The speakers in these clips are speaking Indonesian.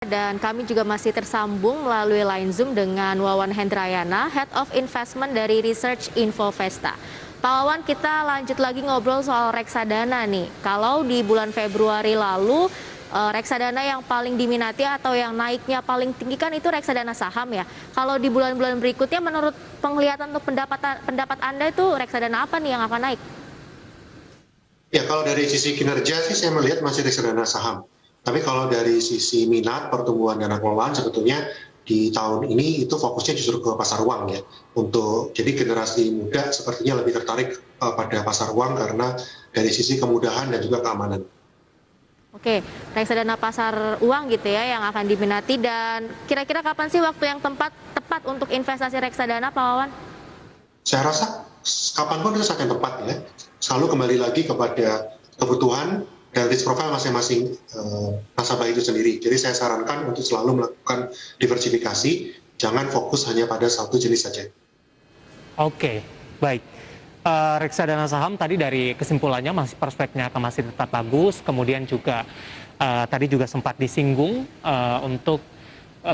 Dan kami juga masih tersambung melalui line Zoom dengan Wawan Hendrayana, Head of Investment dari Research Infovesta. Pak Wawan, kita lanjut lagi ngobrol soal reksadana nih. Kalau di bulan Februari lalu, reksadana yang paling diminati atau yang naiknya paling tinggi kan itu reksadana saham ya. Kalau di bulan-bulan berikutnya, menurut penglihatan untuk pendapat Anda itu reksadana apa nih yang akan naik? Ya, kalau dari sisi kinerja sih saya melihat masih reksadana saham. Tapi kalau dari sisi minat pertumbuhan dana kelolaan sebetulnya di tahun ini itu fokusnya justru ke pasar uang ya. Jadi generasi muda sepertinya lebih tertarik pada pasar uang karena dari sisi kemudahan dan juga keamanan. Oke, reksadana pasar uang gitu ya yang akan diminati, dan kira-kira kapan sih waktu yang tepat untuk investasi reksadana, Pak Wawan? Saya rasa kapanpun itu saat yang tepat ya. Selalu kembali lagi kepada kebutuhan dan risk profile masing-masing nasabah itu sendiri. Jadi saya sarankan untuk selalu melakukan diversifikasi, jangan fokus hanya pada satu jenis saja. Oke, baik. Reksadana saham tadi dari kesimpulannya masih prospeknya akan masih tetap bagus, kemudian juga tadi juga sempat disinggung untuk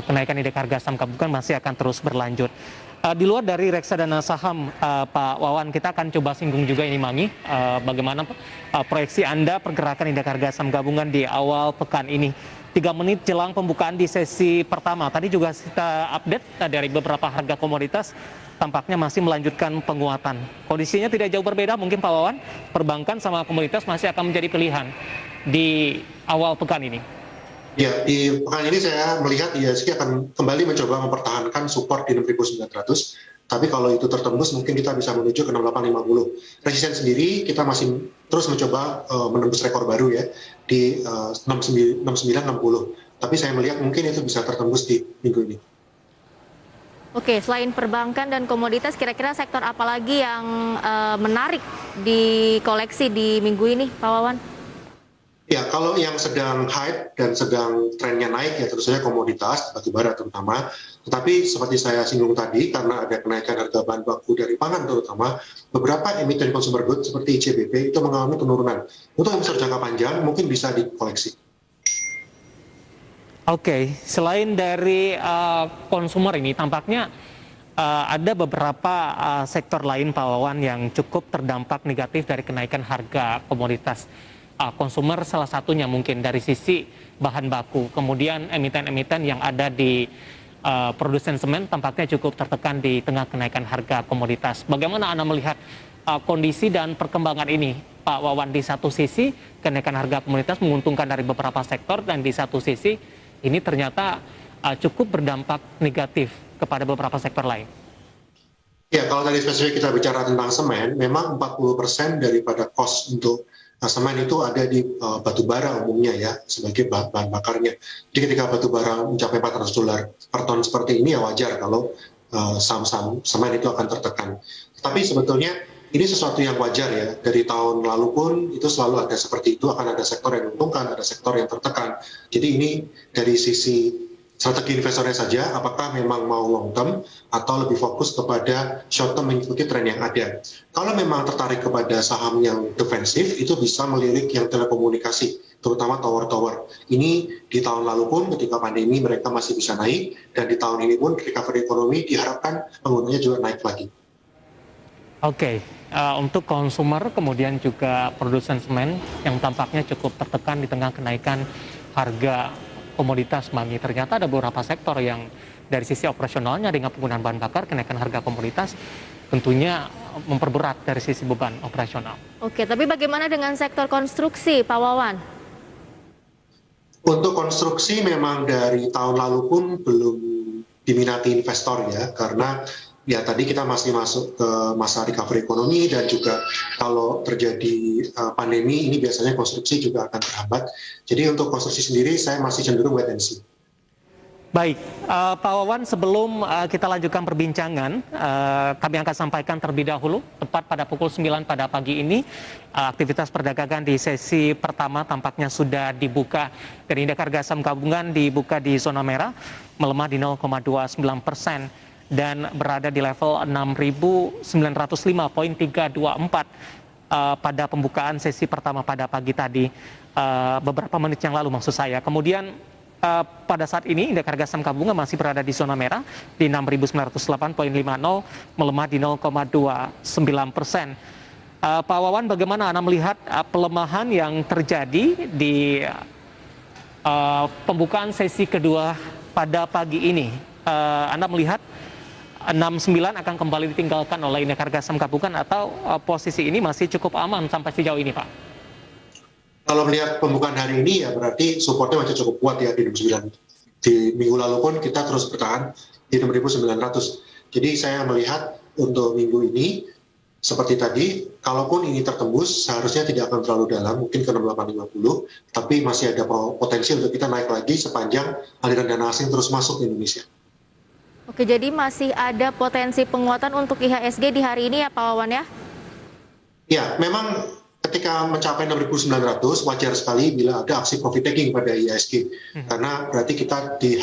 kenaikan indeks harga saham gabungan masih akan terus berlanjut. Di luar dari reksadana saham, Pak Wawan, kita akan coba singgung juga ini Mami, bagaimana proyeksi Anda pergerakan indeks harga saham gabungan di awal pekan ini. 3 menit jelang pembukaan di sesi pertama, tadi juga kita update dari beberapa harga komoditas tampaknya masih melanjutkan penguatan. Kondisinya tidak jauh berbeda mungkin Pak Wawan, perbankan sama komoditas masih akan menjadi pilihan di awal pekan ini. Ya, di pekan ini saya melihat IHSG akan kembali mencoba mempertahankan support di 6.900. Tapi kalau itu tertembus, mungkin kita bisa menuju ke 6850. Resisten sendiri, kita masih terus mencoba menembus rekor baru ya, di 6960. Tapi saya melihat mungkin itu bisa tertembus di minggu ini. Oke, selain perbankan dan komoditas, kira-kira sektor apa lagi yang menarik di koleksi di minggu ini, Pak Wawan? Ya, kalau yang sedang hype dan sedang trennya naik ya tentu saja komoditas, batubara terutama. Tetapi seperti saya singgung tadi, karena ada kenaikan harga bahan baku dari pangan terutama, beberapa emiten consumer goods seperti ICBP itu mengalami penurunan. Untuk investor jangka panjang mungkin bisa dikoleksi. Oke, selain dari konsumer ini, tampaknya ada beberapa sektor lain Pak Wawan yang cukup terdampak negatif dari kenaikan harga komoditas. Konsumer salah satunya mungkin dari sisi bahan baku. Kemudian emiten-emiten yang ada di produsen semen tampaknya cukup tertekan di tengah kenaikan harga komoditas. Bagaimana Anda melihat kondisi dan perkembangan ini, Pak Wawan? Di satu sisi kenaikan harga komoditas menguntungkan dari beberapa sektor, dan di satu sisi ini ternyata cukup berdampak negatif kepada beberapa sektor lain. Ya, kalau tadi spesifik kita bicara tentang semen, memang 40% daripada cost untuk semen itu ada di batubara umumnya ya, sebagai bahan bakarnya. Jadi ketika batubara mencapai $400 per ton seperti ini ya wajar kalau saham-saham semen itu akan tertekan. Tapi sebetulnya ini sesuatu yang wajar ya, dari tahun lalu pun itu selalu ada seperti itu, akan ada sektor yang diuntungkan, ada sektor yang tertekan. Jadi ini dari sisi strategi investornya saja, apakah memang mau long term atau lebih fokus kepada short term mengikuti tren yang ada. Kalau memang tertarik kepada saham yang defensif, itu bisa melirik yang telekomunikasi, terutama tower-tower. Ini di tahun lalu pun ketika pandemi mereka masih bisa naik, dan di tahun ini pun recovery ekonomi diharapkan penggunanya juga naik lagi. Oke, untuk konsumer kemudian juga produsen semen yang tampaknya cukup tertekan di tengah kenaikan harga komoditas, Mami. Ternyata ada beberapa sektor yang dari sisi operasionalnya dengan penggunaan bahan bakar, kenaikan harga komoditas tentunya memperberat dari sisi beban operasional. Oke, tapi bagaimana dengan sektor konstruksi, Pak Wawan? Untuk konstruksi memang dari tahun lalu pun belum diminati investor ya, karena ya tadi kita masih masuk ke masa recovery ekonomi, dan juga kalau terjadi pandemi ini biasanya konstruksi juga akan terhambat. Jadi untuk konstruksi sendiri saya masih cenderung wait and see. Baik, Pak Wawan, sebelum kita lanjutkan perbincangan, kami akan sampaikan terlebih dahulu, tepat pada pukul 9 pada pagi ini, aktivitas perdagangan di sesi pertama tampaknya sudah dibuka, dan indeks harga saham gabungan dibuka di zona merah, melemah di 0,29%. Dan berada di level 6.905,324 pada pembukaan sesi pertama pada pagi tadi, beberapa menit yang lalu maksud saya. Kemudian pada saat ini indeks harga saham gabungan masih berada di zona merah di 6.908,50, melemah di 0,29%. Pak Wawan, bagaimana Anda melihat pelemahan yang terjadi di pembukaan sesi kedua pada pagi ini? Anda melihat 69 akan kembali ditinggalkan oleh indeks harga saham gabungan atau posisi ini masih cukup aman sampai sejauh ini, Pak? Kalau melihat pembukaan hari ini ya berarti supportnya masih cukup kuat ya di 69. Di minggu lalu pun kita terus bertahan di 6.900. Jadi saya melihat untuk minggu ini seperti tadi, kalaupun ini tertembus seharusnya tidak akan terlalu dalam, mungkin ke 6850, tapi masih ada potensi untuk kita naik lagi sepanjang aliran dana asing terus masuk ke Indonesia. Oke, jadi masih ada potensi penguatan untuk IHSG di hari ini ya Pak Wawan ya? Ya, memang ketika mencapai 6.900 wajar sekali bila ada aksi profit taking pada IHSG. Karena berarti kita di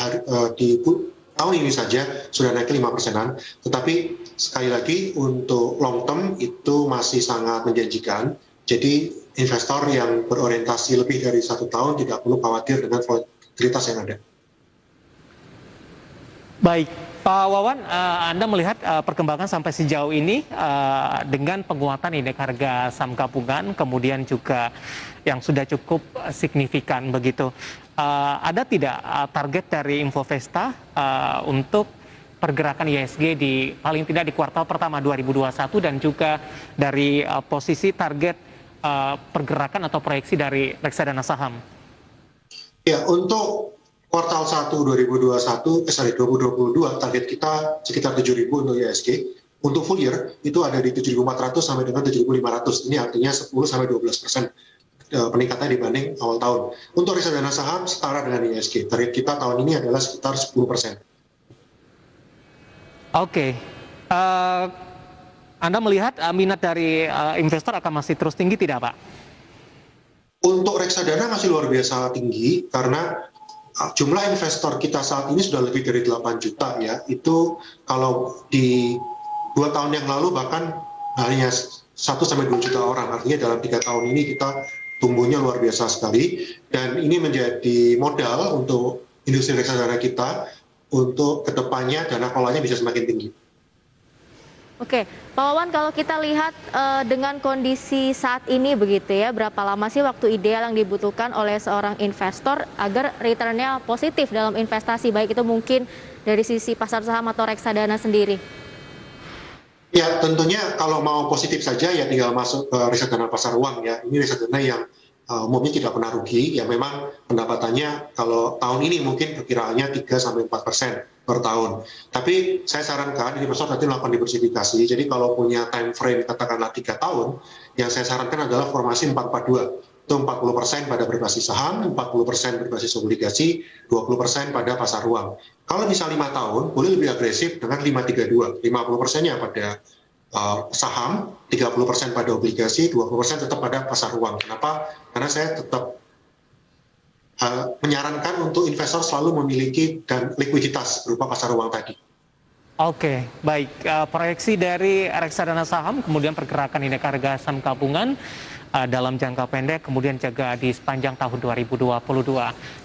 tahun ini saja sudah naik 5%-an. Tetapi sekali lagi untuk long term itu masih sangat menjanjikan. Jadi investor yang berorientasi lebih dari 1 tahun tidak perlu khawatir dengan volatilitas yang ada. Baik, Pak Wawan, Anda melihat perkembangan sampai sejauh ini dengan penguatan indeks harga saham gabungan, kemudian juga yang sudah cukup signifikan begitu. Ada tidak target dari Infovesta untuk pergerakan IHSG di paling tidak di kuartal pertama 2021 dan juga dari posisi target pergerakan atau proyeksi dari reksadana saham? Ya, untuk kuartal 1 2022 target kita sekitar 7.000 untuk IHSG. Untuk full year itu ada di 7.400 sampai dengan 7.500. Ini artinya 10-12% peningkatan dibanding awal tahun. Untuk reksadana saham setara dengan IHSG. Target kita tahun ini adalah sekitar 10%. Oke. Anda melihat minat dari investor akan masih terus tinggi tidak, Pak? Untuk reksadana masih luar biasa tinggi karena jumlah investor kita saat ini sudah lebih dari 8 juta ya. Itu kalau di 2 tahun yang lalu bahkan hanya 1-2 juta orang. Artinya dalam 3 tahun ini kita tumbuhnya luar biasa sekali. Dan ini menjadi modal untuk industri reksadana kita untuk kedepannya dana kelolanya bisa semakin tinggi. Oke, Pak Wawan, kalau kita lihat dengan kondisi saat ini begitu ya, berapa lama sih waktu ideal yang dibutuhkan oleh seorang investor agar returnnya positif dalam investasi, baik itu mungkin dari sisi pasar saham atau reksadana sendiri? Ya, tentunya kalau mau positif saja ya tinggal masuk ke reksadana pasar uang ya. Ini reksadana yang umumnya tidak pernah rugi, ya memang pendapatannya kalau tahun ini mungkin perkiraannya 3-4% per tahun. Tapi saya sarankan investor nanti melakukan diversifikasi. Jadi kalau punya time frame katakanlah 3 tahun, yang saya sarankan adalah formasi 442. Itu 40% pada berbasis saham, 40% berbasis obligasi, 20% pada pasar uang. Kalau bisa 5 tahun, boleh lebih agresif dengan 532. 50%-nya pada saham, 30% pada obligasi, 20% tetap pada pasar uang. Kenapa? Karena saya tetap menyarankan untuk investor selalu memiliki dan likuiditas berupa pasar uang tadi. Oke, baik. Proyeksi dari reksadana saham, kemudian pergerakan indeks harga saham gabungan dalam jangka pendek, kemudian juga di sepanjang tahun 2022.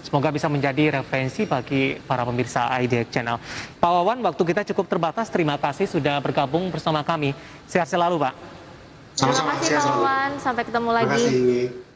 Semoga bisa menjadi referensi bagi para pemirsa IDX Channel. Pak Wawan, waktu kita cukup terbatas. Terima kasih sudah bergabung bersama kami. Sehat selalu, Pak. Terima kasih, Pak Wawan. Sampai ketemu lagi. Terima kasih.